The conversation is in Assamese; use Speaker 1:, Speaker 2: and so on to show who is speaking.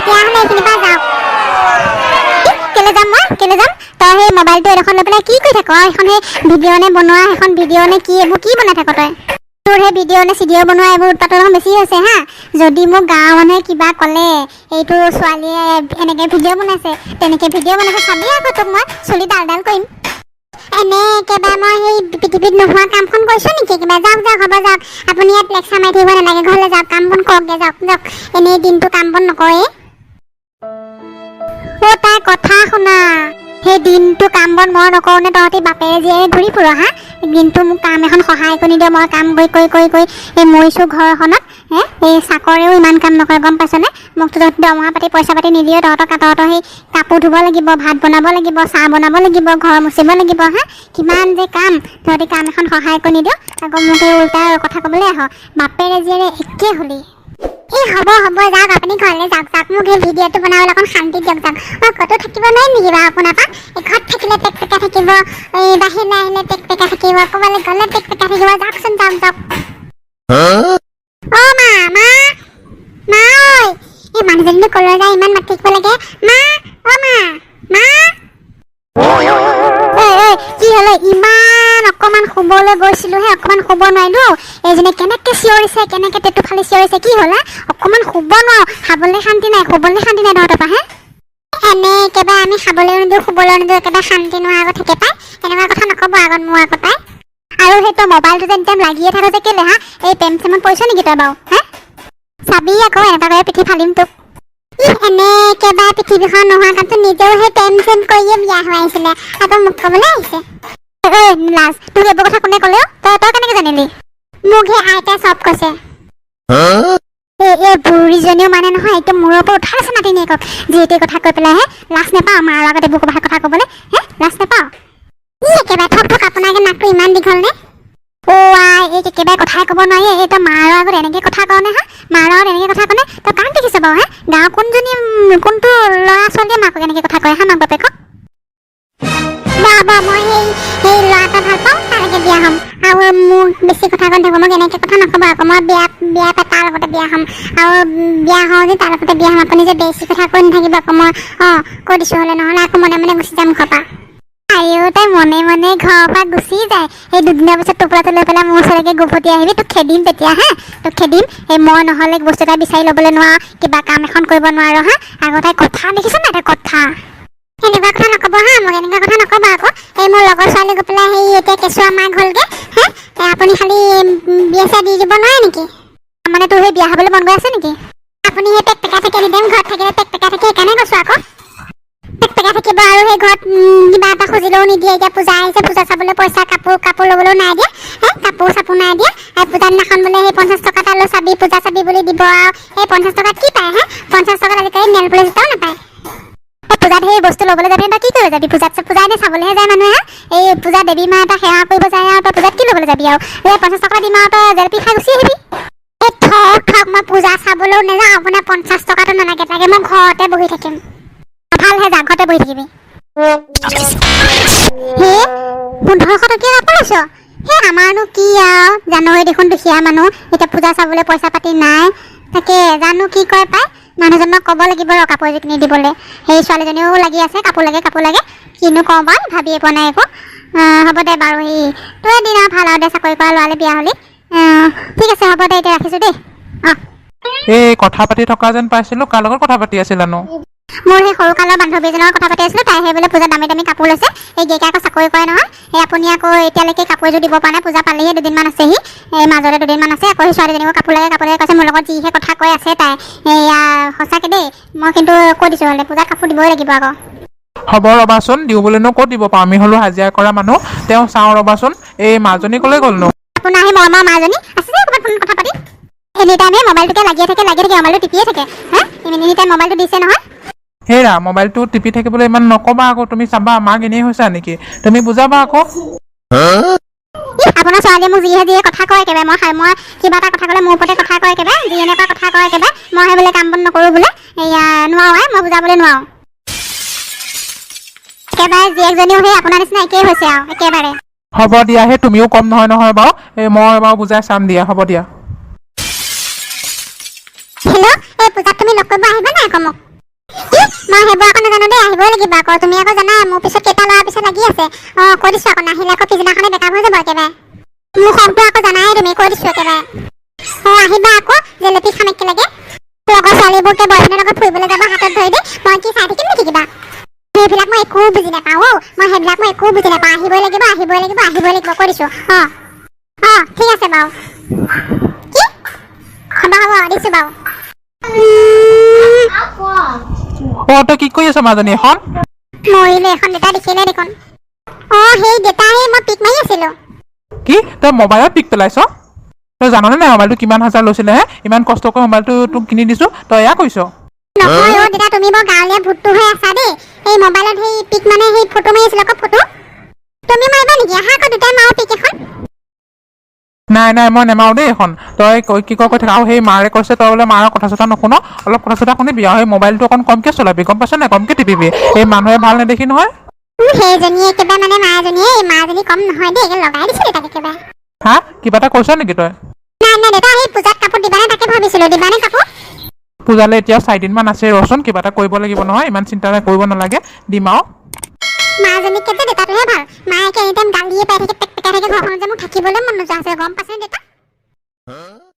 Speaker 1: তেতিয়াহ'লে এইখিনি পৰা যাওক কেলে যাম তই সেই মোবাইলটো এডোখৰ লৈ পেলাই কি কৰি থাক এখন সেই ভিডিঅ' নে বনোৱা এখন ভিডিঅ' নে কি এইবোৰ কি বনাই থাক তই তোৰ সেই ভিডিঅ' নে চিডিঅ' বনোৱা এইবোৰ উৎপাতৰ বেছি হৈছে হা যদি মোক গাঁৱৰ মানুহে কিবা ক'লে এইটো ছোৱালীয়ে এনেকৈ ভিডিঅ' বনাইছে তেনেকৈ ভিডিঅ' বনাইছে চাবি আকৌ তোক মই চুলি ডাল কৰিম এনে একেবাৰে মই সেই পৃথিৱীত নোহোৱা কামখন কৰিছোঁ নেকি কিবা যাওক হ'ব যাওক আপুনি ইয়াত লেকচাৰ মাৰি থাকিব নালাগে ঘৰলৈ যাওক কাম বন কৰকগৈ যাওক এনেই দিনটো কাম বন নকৰে তাই কথা শুনা সেই দিনটো কাম বন মই নকৰোঁনে তহঁতি বাপেৰে জীয়েৰে ঘূৰি ফুৰ হা দিনটো মোক কাম এখন সহায় কৰি নিদিয় মই কাম কৰি এই মৰিছোঁ ঘৰখনত এই চাকৰেও ইমান কাম নকৰে গম পাইছনে মোক তহঁতি দৰমহা পাতি পইচা পাতি নিদিয়ে তহঁতৰ সেই কাপোৰ ধুব লাগিব ভাত বনাব লাগিব চাহ বনাব লাগিব ঘৰ মুচিব লাগিব হা কিমান যে কাম তহঁতি কাম এখন সহায় কৰি নিদিয় আকৌ মোক এই উল্টা কথা ক'বলৈ আহ বাপেৰে জীয়েৰে একে হ'লি এই হ'ব যাওক আপুনি ঘৰলৈ যাওক মোক এই ভিডিঅ'টো বনাবলৈ অকণ শান্তি দিয়ক যাওক মই ক'তো থাকিব নোৱাৰিম নেকি বাৰু আপোনাৰ পৰা ঘৰত থাকিলে টেকটেকা থাকিব এই বাহিৰলৈ আহিলে টেকটেকা থাকিব ক'ৰবালৈ গ'লে টেকটেকা থাকিব যাওকচোন যাওক অ' মা ঐ এই মানুহজনীটো ক'লৈ যায় ইমান মাতি থাকিব লাগে মা কি হ'লে ইমান অকণমান শুবলৈ গৈছিলোঁহে অকণমান শুব নোৱাৰিলোঁ এইজনী কেনেকৈ চিঞৰিছে কেনেকৈ পেটটো ফালি চিঞৰিছে কি হ'ল অকণমান শুব নোৱাৰোঁ খাবলৈ শান্তি নাই তহঁতৰ পৰা এনে একেবাৰে আমি খাবলৈ নিদিওঁ শুবলৈ নিদিওঁ একেবাৰে শান্তি নোহোৱা আগত থাকে পাই এনেকুৱা কথা নক'ব আগত মোৰ আগত পাই আৰু সেই তই মোবাইলটো যেন টাইম লাগিয়ে থাকো যে কেলে এই প্ৰেম চেমত পৰিছ নেকি তই বাৰু চাবি আকৌ এনেকুৱাকৈ পিঠি ফালিম তোক এনে একেবাৰে পৃথিৱীখন নোহোৱা কাৰণটো নিজেও সেই প্ৰেম চেম কৰিয়ে বিয়া হৈ আহিছিলে আকৌ মোক ক'বলৈ আহিছে লাজ তোক এইবোৰ কথা কোনে ক'লেও তই কেনেকৈ জানিলি মোক সেই আইতাই চব কৈছে এই বুঢ়ীজনীও মানে নহয় একদম মূৰৰ পৰা উঠাই আছে নাতিনীয়েকক যিটো কথা কৈ পেলাই লাজ নাপাওঁ মাৰ আগত এইবোৰ কথা ক'বলৈ লাজ নাপাওঁ একেবাৰে ঠক আপোনাকে নাকটো ইমান দীঘল নে এই একেবাৰে কথাই ক'ব নোৱাৰি এই তই মাৰৰ আগত এনেকৈ কথা কওঁ নে মাৰৰ আগত এনেকৈ কথা কওঁ নে তই কাক দেখিছ বাৰু গাঁৱৰ কোনটো ল'ৰা ছোৱালীয়ে মাকক এনেকৈ কথা কয় মাক বাপেকক মই সেই ল'ৰা এটা ভাল পাওঁ তালৈকে বিয়া হ'ম আৰু মোক বেছি কথা কৈ থাকোঁ মোক এনেকৈ কথা নক'ব আকৌ মই বিয়া পাই তাৰ লগতে বিয়া হ'ম আৰু বিয়া হওঁ যে তাৰ লগতে বিয়া হ'ম আপুনি যে বেছি কথা কৈ নাথাকিব আকৌ মই কৈ দিছোঁ নহ'লে আকৌ মনে গুচি যাম ঘৰৰ পৰা আইও তাই মনে ঘৰৰ পৰা গুচি যায় সেই দুদিনৰ পিছত টোপোলাটো লৈ পেলাই মোৰ ওচৰলৈকে গুভতি আহিবি তোক খেদিম তেতিয়া তোক খেদিম এই মই নহ'লে বস্তু এটা বিচাৰি ল'বলৈ নোৱাৰ কিবা কাম এখন কৰিব নোৱাৰ আকৌ তাই কথা দেখিছ নাই তাই কথা এনেকুৱা কথা নক'ব মোক এনেকুৱা কথা নক'ব আকৌ এই মোৰ লগৰ ছোৱালী গৈ পেলাই সেই এতিয়া কেঁচুৱা মাক হ'লগৈ আপুনি খালি বিয়া চিয়া দি দিব নোৱাৰে নেকি মানে তোৰ সেই বিয়া হ'বলৈ মন গৈ আছে নেকি আপুনি সেই টেকটেকা থাকে এনিটাইম ঘৰত থাকিলে টেকটেকা থাকে সেইকাৰণে কৈছোঁ আকৌ টেকটেকা থাকিব আৰু সেই ঘৰত কিবা এটা খুজিলেও নিদিয়ে এতিয়া পূজা আহিছে পূজা চাবলৈ পইচা কাপোৰ ল'বলৈও নাই দিয়ে কাপোৰ চাপোৰ নাই দিয়ে পূজা দিনাখন বোলে সেই 50 টকা এটা লৈ চাবি পূজা চাবি বুলি দিব আৰু সেই 50 টকাত কি পায় 50 টকাত আজিকালি নেল পলিচ এটাও নাপায় পূজাত সেই বস্তু ল'বলৈ যাবি তই কি কৰিব যাবি পূজা এনে চাবলৈহে যায় মানুহে এই পূজা দেৱী মা এটা সেৱা কৰিব যায় আৰু তই পূজাত কি ল'বলৈ যাবি আৰু এই 50 টকা দিম আৰু তই জেলেপি খাই গুচি আহিবি এই ঠক মই পূজা চাবলৈও নাযাওঁ আপোনাৰ 50 টকাটো নালাগে তাকে মই ঘৰতে বহি থাকিম ভালহে যা ঘৰতে বহি থাকিবি 1500 টকীয়া কাপোৰ লৈছ আমাৰনো কি আৰু জানুৱাৰী দেখোন দুখীয়া মানুহ এতিয়া পূজা চাবলৈ পইচা পাতি নাই তাকে জানো কি কয় পাই মানুহজনক ক'ব লাগিব ৰ কাপোৰ এযোৰ কিনি দিবলৈ সেই ছোৱালীজনীও লাগি আছে কাপোৰ লাগে কিনো কওঁ বাৰু ভাবিয়ে পোৱা নাই একো হ'ব দে বাৰু তই দিন আৰু ভাল আৰু দে চাকৰি কৰা ল'ৰালে বিয়া হ'লি ঠিক আছে হ'ব দে এতিয়া ৰাখিছোঁ দেই
Speaker 2: এই কথা পাতি থকা যেন পাইছিলোঁ কাৰ লগত কথা পাতি আছিলানো
Speaker 1: মোৰ সেই সৰু কালৰ বান্ধৱী এজনৰ কথা পাতি আছিলোঁ তাই সেই বোলে পূজা দামী কাপোৰ লৈছে এই গেইকা আকৌ চাকৰি কৰে নহয় এই আপুনি আকৌ এতিয়ালৈকে কাপোৰ এযোৰ দিব পৰা নাই পূজা পালেহি দুদিনমান আছেহি এই মাজতে দুদিনমান আছে আকৌ সেই ছোৱালীজনীকো কাপোৰ লাগে কৈছে মোৰ লগত যিহে কথা কৈ আছে তাই এয়া সঁচাকৈ দেই মই কিন্তু কৈ দিছোঁ হ'লে পূজাত কাপোৰ দিবই লাগিব আকৌ
Speaker 2: হ'ব ৰ'বাচোন দিওঁ বুলিনো ক'ত দিব পাৰোঁ আমি হ'লোঁ হাজিৰা কৰা মানুহ তেওঁ চাওঁ ৰ'বাচোন এই মাজনী ক'লৈ গ'লনো
Speaker 1: আপোনাৰ সেই মৰমৰ মাজনী আছে যে ক'ৰবাত ফোন কথা পাতি এনি টাইমে মোবাইলটোকে লাগিয়ে থাকে মোবাইলটো টিপিয়ে থাকে এনি টাইম মোবাইলটো দিছে নহয়
Speaker 2: হেৰা মোবাইলটো টিপি থাকিবলৈ ইমান নক'বা আকৌ তুমি চাবা মাক এনেই হৈছা নেকি তুমি বুজাবা আকৌ
Speaker 1: আপোনাৰ ছোৱালীয়ে মোক যিহে কথা কয় একেবাৰে মই কিবা এটা কথা ক'লে মোৰ ওপৰতে কথা কয় একেবাৰে যি এনেকুৱা কথা কয় একেবাৰে মই সেই বোলে কাম বন নকৰোঁ বোলে এয়া নোৱাৰোঁ মই বুজাবলৈ নোৱাৰোঁ একেবাৰে জীয়েকজনীও সেই আপোনাৰ নিচিনা একেই হৈছে আৰু একেবাৰে
Speaker 2: হ'ব দিয়া সেই তুমিও কম নহয় বাৰু এই মই বাৰু বুজাই চাম দিয়া হ'ব দিয়া
Speaker 1: হেল্ল' এই পূজাত তুমি লগ কৰিব আহিবা নাই আকৌ মোক থাকিবা আকৌ তুমি আকৌ জানাই মোৰ পিছত কেইটা ল'ৰাৰ পিছত লাগি আছে কৈ দিছোঁ আকৌ নাহিলে আকৌ পিছদিনাখনে বেকআপ হৈ যাব একেবাৰে মোৰ খংটো আকৌ জানাই তুমি কৈ দিছোঁ একেবাৰে আহিবা আকৌ জেলেপি খাম একেলগে লগৰ ছোৱালীবোৰকে বয়ফ্ৰেণ্ডৰ লগত ফুৰিবলৈ যাব হাতত ধৰি দি মই কি চাই থাকিম নেকি কিবা সেইবিলাক মই একো বুজি নাপাওঁ মই সেইবিলাক মই একো বুজি নাপাওঁ আহিবই লাগিব কৈ দিছোঁ ঠিক আছে বাৰু কি হ'ব দিছোঁ বাৰু
Speaker 2: তই কি কৰি আছ মাজনী এখন
Speaker 1: মৰিলে এখন ডেটা দেখিলে দেখোন সেই ডেটা মই পিক মাৰি আছিলোঁ
Speaker 2: কি তই মোবাইলত পিক পেলাইছ তই জাননে নাই মোবাইলটো কিমান হাজাৰ লৈছিলে হে ইমান কষ্ট কৰি মোবাইলটো তোক কিনি দিছোঁ তই এয়া কৰিছ
Speaker 1: নহয় ডেটা তুমি বৰ গাঁৱলীয়া ভূতটো হৈ আছা দেই এই মোবাইলত সেই পিক মানে সেই ফটো মাৰি আছিলোঁ আকৌ ফটো তুমি মাৰিবা নেকি আহা আকৌ দুটাই মাৰো পিক এখন
Speaker 2: নাই মই নেমাৰো দেই এখন তই কি কৈ থাক আৰু সেই মাৰে কৈছে তই বোলে মাৰৰ কথা চথা নুশুন অলপ কথা চথা শুনিবি আৰু সেই মোবাইলটো অকণ কমকৈ চলাবি গম পাইছ নাই কমকৈ টিপিবি এই মানুহে ভাল নেদেখি নহয়
Speaker 1: সেইজনী একেবাৰে মানে মাজনী কম নহয় দেই লগাই দিছিলে তাক একেবাৰে
Speaker 2: হা কিবা এটা কৈছ নেকি তই
Speaker 1: নাই দেউতা সেই পূজাত কাপোৰ দিবানে তাকে ভাবিছিলোঁ দিবানে কাপোৰ
Speaker 2: পূজালৈ এতিয়া 4 দিনমান আছে ৰচোন কিবা এটা কৰিব লাগিব নহয় ইমান চিন্তা কৰিব নালাগে দিম আৰু
Speaker 1: মাজনীকে যে দেউতাটোহে ভাল মায়েকে এনি টাইম গালিয়ে পাই থাকে পেক পেকাই থাকে ঘৰখনত যে মোৰ থাকিবলৈ মন নোযোৱা হৈছে গম পাইছে দেউতা